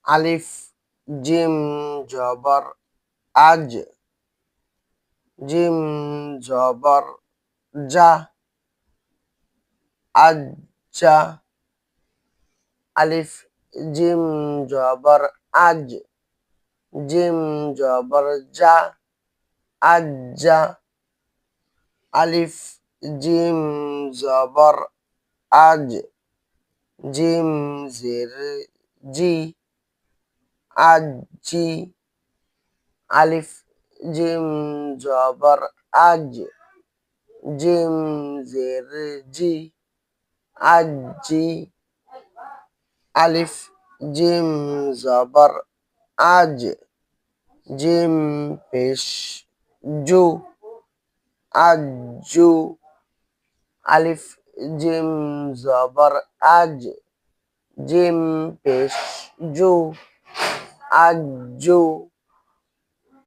আলিফ gym জবর আজ, gym জবর যা, আজ্জা। আলিফ জিম জবর আজ, জিম জবর যা, আজ্জা। আলিফ জিম জবর আজ, জিম জের জি, আজি। আলিফ জিম জবর আজ, জিম জের জি, আজি। আলিফ জিম জবর আজ, জিম পেশ জু, আজু। আলিফ জিম জবর আজ, জিম পেশ জু, আজু।